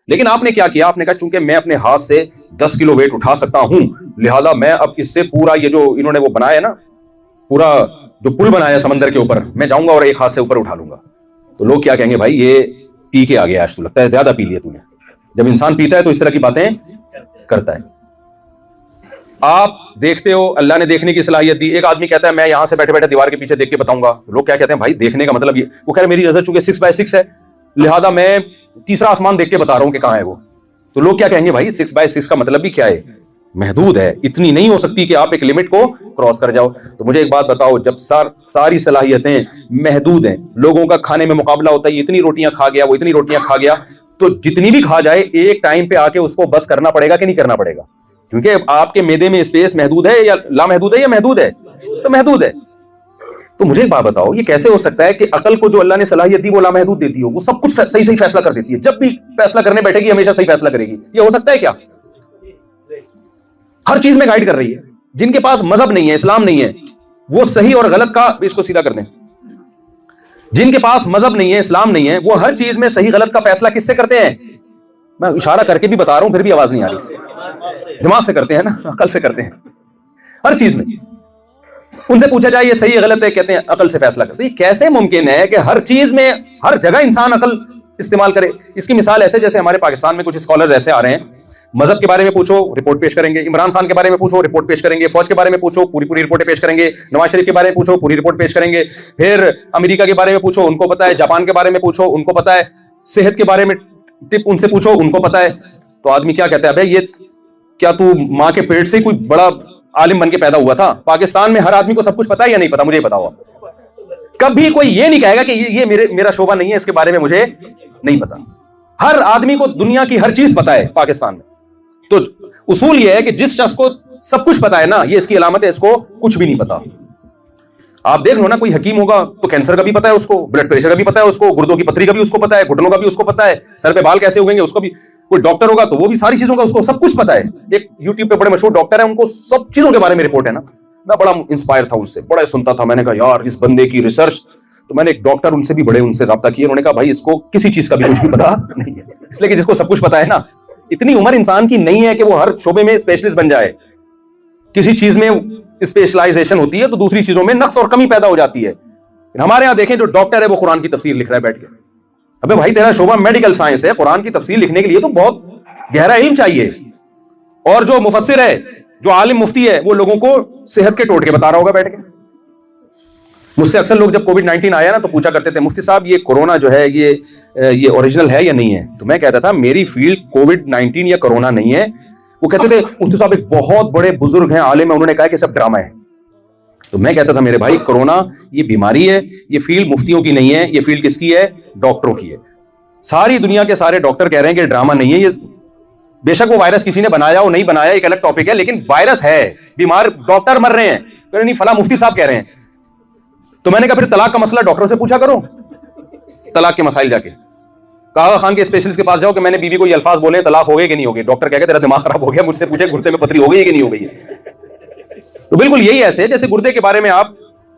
لیکن آپ نے کیا کیا, آپ نے کہا چونکہ میں اپنے ہاتھ سے 10 کلو ویٹ اٹھا سکتا ہوں, لہذا میں اب اس سے پورا یہ جو انہوں نے وہ بنایا نا, پورا جو پل بنایا سمندر کے اوپر, میں جاؤں گا اور ایک ہاتھ سے اوپر اٹھا لوں گا. تو لوگ کیا کہیں گے, بھائی یہ پی کے آ گیا آج, تو لگتا ہے زیادہ پی لیا تو نے. جب انسان پیتا ہے تو اس طرح کی باتیں کرتا ہے. آپ دیکھتے ہو, اللہ نے دیکھنے کی صلاحیت دی. ایک آدمی کہتا ہے میں یہاں سے بیٹھے بیٹھے دیوار کے پیچھے دیکھ کے بتاؤں گا. لوگ کیا کہتے ہیں, بھائی دیکھنے کا مطلب یہ, وہ کہہ رہے میری نظر چونکہ 6x6 ہے, لہذا میں تیسرا آسمان دیکھ کے بتا رہا ہوں کہ کہاں ہے وہ. تو لوگ کیا کہیں گے, بھائی 6x6 کا مطلب بھی کیا ہے, محدود ہے, اتنی نہیں ہو سکتی کہ آپ ایک لمٹ کو کراس کر جاؤ. تو مجھے ایک بات بتاؤ, جب ساری صلاحیتیں محدود ہیں, لوگوں کا کھانے میں مقابلہ ہوتا ہے, یہ اتنی روٹیاں کھا گیا, وہ اتنی روٹیاں کھا گیا, تو جتنی بھی کھا جائے ایک ٹائم پہ آ کے اس کو بس کرنا پڑے گا کہ نہیں کرنا پڑے گا, کیونکہ آپ کے معدے میں اسپیس محدود ہے یا لامحدود ہے یا محدود ہے, تو محدود ہے. تو مجھے ایک بات بتاؤ, یہ کیسے ہو سکتا ہے کہ عقل کو جو اللہ نے صلاحیت دی وہ لامحدود دیتی ہو, وہ سب کچھ صحیح صحیح فیصلہ کر دیتی ہے, جب بھی فیصلہ کرنے بیٹھے گی ہمیشہ صحیح فیصلہ کرے گی. یہ ہو سکتا ہے کیا؟ ہر چیز میں گائیڈ کر رہی ہے. جن کے پاس مذہب نہیں ہے, اسلام نہیں ہے, وہ صحیح اور غلط کا, اس کو سیدھا کر دیں, جن کے پاس مذہب نہیں ہے, اسلام نہیں ہے, وہ ہر چیز میں صحیح غلط کا فیصلہ کس سے کرتے ہیں؟ میں اشارہ کر کے بھی بتا رہا ہوں, پھر بھی آواز نہیں آ رہی. دماغ سے کرتے ہیں نا, عقل سے کرتے ہیں ہر چیز میں. ان سے پوچھا جائے یہ صحیح غلط ہے, کہتے ہیں عقل سے فیصلہ کرتے ہیں. یہ کیسے ممکن ہے کہ ہر چیز میں ہر جگہ انسان عقل استعمال کرے؟ اس کی مثال ایسے جیسے ہمارے پاکستان میں کچھ اسکالرز ایسے آ رہے ہیں, مذہب کے بارے میں پوچھو رپورٹ پیش کریں گے, عمران خان کے بارے میں پوچھو رپورٹ پیش کریں گے, فوج کے بارے میں پوچھو پوری رپورٹیں پیش کریں گے, نواز شریف کے بارے میں پوچھو پوری رپورٹ پیش کریں گے, پھر امریکہ کے بارے میں پوچھو ان کو پتا ہے, جاپان کے بارے میں پوچھو ان کو پتا ہے, صحت کے بارے میں ٹپ ان سے پوچھو ان کو پتا ہے. تو آدمی کیا کہتا ہے, بھائی یہ کیا تو ماں کے پیٹ سے کوئی بڑا عالم بن کے پیدا ہوا تھا؟ پاکستان میں ہر آدمی کو سب کچھ پتا ہے یا نہیں پتا؟ مجھے بتاؤ. کبھی کوئی یہ نہیں کہے گا کہ یہ میرا شعبہ نہیں ہے, اس کے بارے میں مجھے نہیں پتا. ہر آدمی کو دنیا کی ہر چیز پتا ہے پاکستان میں. تو اصول یہ ہے کہ جس شخص کو سب کچھ پتا ہے نا, یہ اس کی علامت ہے, اس کو کچھ بھی نہیں پتا. آپ دیکھ لو نا, کوئی حکیم ہوگا تو کینسر کا بھی پتا ہے اس کو, بلڈ پریشر کا بھی پتا ہے اس کو, گردوں کی پتھری کا بھی اس کو پتا ہے, گھٹنوں کا بھی اس کو پتا ہے, سر پہ بال کیسے اگیں گے اس کو بھی. کوئی ڈاکٹر ہوگا تو وہ بھی ساری چیزوں کا اس کو سب کچھ پتا ہے. ایک یوٹیوب پہ بڑے مشہور ڈاکٹر ہیں, ان کو سب چیزوں کے بارے میں رپورٹ ہے نا. میں بڑا انسپائر تھا ان سے, بڑا سنتا تھا. میں نے کہا یار اس بندے کی ریسرچ. تو میں نے ایک ڈاکٹر ان سے بھی بڑے ان سے رابطہ کیا, انہوں نے کہا بھائی اس کو کسی چیز کا بھی کچھ بھی پتا نہیں ہے, اس لیے کہ جس کو سب کچھ پتا ہے نا, اتنی عمر انسان کی نہیں ہے کہ وہ ہر شعبے میں اسپیشلسٹ بن جائے. کسی چیز میں اسپیشلائزیشن ہوتی ہے تو دوسری چیزوں میں نقص اور کمی پیدا ہو جاتی ہے. ہمارے یہاں دیکھیں جو ڈاکٹر ہے وہ قرآن کی تفسیر لکھ رہا ہے بیٹھ کے. ابے بھائی تیرا شعبہ میڈیکل سائنس ہے, قرآن کی تفسیر لکھنے کے لیے تو بہت گہرا علم چاہیے. اور جو مفسر ہے, جو عالم مفتی ہے, وہ لوگوں کو صحت کے ٹوٹکے بتا رہا ہوگا بیٹھ کے. مجھ سے اکثر لوگ جب کووڈ-19 آیا نا تو پوچھا کرتے تھے, مفتی صاحب یہ کورونا جو ہے یہ اوریجنل ہے یا نہیں ہے؟ تو میں کہتا تھا میری فیلڈ کووڈ-19 یا کورونا نہیں ہے. وہ کہتے تھے مفتی صاحب ایک بہت بڑے بزرگ ہیں, عالم ہیں, انہوں نے کہا کہ سب ڈرامہ ہے. تو میں کہتا تھا میرے بھائی کورونا یہ بیماری ہے, یہ فیلڈ مفتیوں کی نہیں ہے, یہ فیلڈ کس کی ہے؟ ڈاکٹروں کی ہے. ساری دنیا کے سارے ڈاکٹر کہہ رہے ہیں کہ ڈرامہ نہیں ہے. یہ بے شک وہ وائرس کسی نے بنایا ہو نہیں بنایا ایک الگ ٹاپک ہے, لیکن وائرس ہے, بیمار ڈاکٹر مر رہے ہیں. نہیں فلاں مفتی صاحب کہہ رہے ہیں. تو میں نے کہا پھر طلاق کا مسئلہ ڈاکٹروں سے پوچھا کرو, طلاق کے مسائل جا کے کہا خان کے اسپیشلسٹ کے پاس جاؤ کہ میں نے بیوی کو یہ الفاظ بولے طلاق ہو گئی کہ نہیں ہو گئی. ڈاکٹر کہہ کے تیرا دماغ خراب ہو گیا, مجھ سے پوچھے گردے میں پتھری ہو گئی کہ نہیں ہو گئی. تو بالکل یہی ایسے جیسے گردے کے بارے میں آپ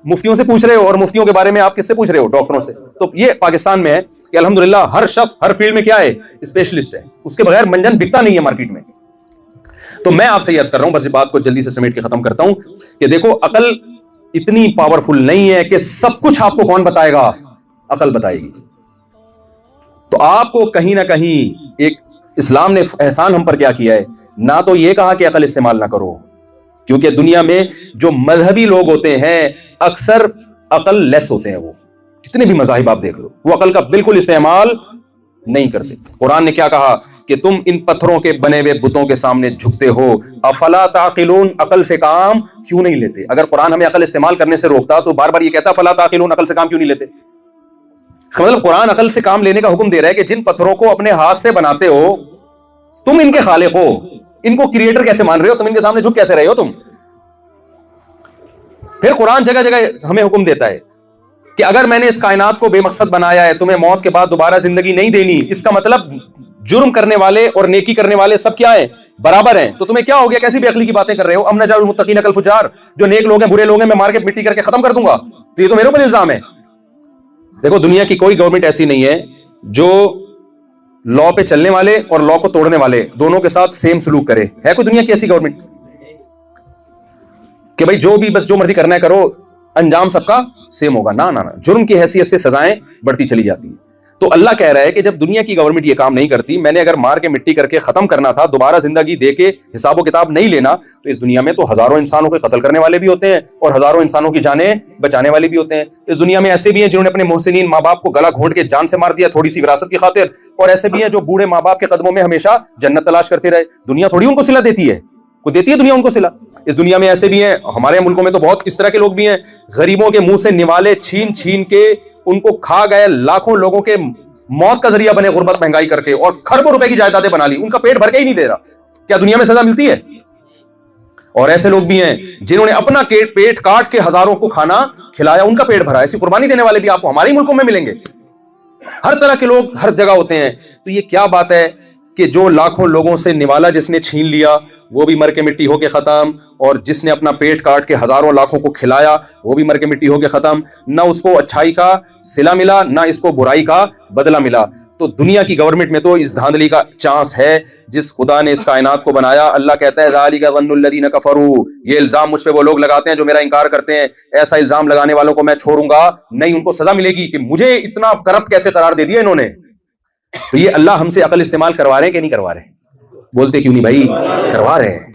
مفتیوں سے پوچھ رہے ہو اور مفتیوں کے بارے میں آپ کس سے پوچھ رہے ہو؟ ڈاکٹروں سے. تو یہ پاکستان میں ہے کہ الحمدللہ ہر شخص ہر فیلڈ میں کیا ہے؟ اسپیشلسٹ ہے. اس کے بغیر منجن بکتا نہیں ہے مارکیٹ میں. تو میں آپ سے یہ عرض کر رہا ہوں, بس یہ بات کو جلدی سے سمیٹ کے ختم کرتا ہوں کہ دیکھو عقل اتنی پاورفل نہیں ہے کہ سب کچھ آپ کو کون بتائے گا؟ عقل بتائے گی. تو آپ کو کہیں نہ کہیں ایک اسلام نے احسان ہم پر کیا کیا ہے, نہ تو یہ کہا کہ عقل استعمال نہ کرو, کیونکہ دنیا میں جو مذہبی لوگ ہوتے ہیں اکثر عقل لیس ہوتے ہیں. وہ جتنے بھی مذاہب آپ دیکھ لو وہ عقل کا بالکل استعمال نہیں کرتے. قرآن نے کیا کہا کہ تم ان پتھروں کے بنے ہوئے بتوں کے سامنے جھکتے ہو, افلا تعقلون, عقل سے کام کیوں نہیں لیتے؟ اگر قرآن ہمیں عقل استعمال کرنے سے روکتا تو بار بار یہ کہتا فلا تعقلون, عقل سے کام کیوں نہیں لیتے؟ اس کا مطلب قرآن عقل سے کام لینے کا حکم دے رہا ہے کہ جن پتھروں کو اپنے ہاتھ سے بناتے ہو تم ان کے خالق ہو, ان کو کریٹر کیسے مان رہے ہو؟ تم ان کے سامنے جھک کیسے رہے ہو تم؟ پھر قرآن جگہ جگہ ہمیں حکم دیتا ہے کہ اگر میں نے اس کائنات کو بے مقصد بنایا ہے, تمہیں موت کے بعد دوبارہ زندگی نہیں دینی. اس کا مطلب جرم کرنے والے اور نیکی کرنے والے سب کیا ہیں؟ برابر ہیں. تو تمہیں کیا ہو گیا؟ کیسی بے عقلی کی باتیں کر رہے ہو؟ ام نجعل المتقین کالفجار, جو نیک لوگ ہیں برے لوگ ہیں میں مار کے مٹی کر کے ختم کر دوں گا. تو یہ تو میرے اوپر الزام ہے. دیکھو دنیا کی کوئی گورنمنٹ ایسی نہیں ہے جو لا پہ چلنے والے اور لا کو توڑنے والے دونوں کے ساتھ سیم سلوک کرے. ہے کوئی دنیا کی ایسی گورنمنٹ کہ بھائی جو بھی بس جو مرضی کرنا ہے کرو, انجام سب کا سیم ہوگا؟ نہ, جرم کی حیثیت سے سزائیں بڑھتی چلی جاتی ہیں. تو اللہ کہہ رہا ہے کہ جب دنیا کی گورنمنٹ یہ کام نہیں کرتی, میں نے اگر مار کے مٹی کر کے ختم کرنا تھا, دوبارہ زندگی دے کے حساب و کتاب نہیں لینا, تو اس دنیا میں تو ہزاروں انسانوں کو قتل کرنے والے بھی ہوتے ہیں اور ہزاروں انسانوں کی جانیں بچانے والے بھی ہوتے ہیں. اس دنیا میں ایسے بھی ہیں جنہوں نے اپنے محسنین ماں باپ کو گلا گھونٹ کے جان سے مار دیا تھوڑی سی وراثت کی خاطر, اور ایسے بھی ہیں جو بوڑھے ماں باپ کے قدموں میں ہمیشہ جنت تلاش کرتے رہے. دنیا تھوڑی ان کو صلہ دیتی ہے, کوئی دیتی ہے دنیا ان کو صلہ؟ اس دنیا میں ایسے بھی ہیں, ہمارے ملکوں میں تو بہت اس طرح کے لوگ بھی ہیں, غریبوں کے منہ سے نوالے چھین چھین کے ان کو کھا گئے, لاکھوں لوگوں کے موت کا ذریعہ بنے غربت مہنگائی کر کے, اور کھربوں روپے کی جائیدادیں بنا لی, ان کا پیٹ بھر کے ہی نہیں دے رہا. کیا دنیا میں سزا ملتی ہے؟ اور ایسے لوگ بھی ہیں جنہوں نے اپنا پیٹ کاٹ کے ہزاروں کو کھانا کھلایا, ان کا پیٹ بھرا. ایسی قربانی دینے والے بھی آپ کو ہمارے ملکوں میں ملیں گے. ہر طرح کے لوگ ہر جگہ ہوتے ہیں. تو یہ کیا بات ہے کہ جو لاکھوں لوگوں سے نوالا جس نے چھین لیا وہ بھی مر کے مٹی ہو کے ختم, اور جس نے اپنا پیٹ کاٹ کے ہزاروں لاکھوں کو کھلایا وہ بھی مر کے مٹی ہو کے ختم. نہ اس کو اچھائی کا صلہ ملا, نہ اس کو برائی کا بدلہ ملا. تو دنیا کی گورنمنٹ میں تو اس دھاندلی کا چانس ہے جس خدا نے اس کائنات کو بنایا. اللہ کہتا ہے ذالک ظن الذین کفروا, یہ الزام مجھ پہ وہ لوگ لگاتے ہیں جو میرا انکار کرتے ہیں. ایسا الزام لگانے والوں کو میں چھوڑوں گا نہیں, ان کو سزا ملے گی کہ مجھے اتنا کرپٹ کیسے قرار دے دیا انہوں نے. تو یہ اللہ ہم سے عقل استعمال کروا رہے ہیں کہ نہیں کروا رہے؟ بولتے کیوں نہیں بھائی؟ کروا رہے ہیں.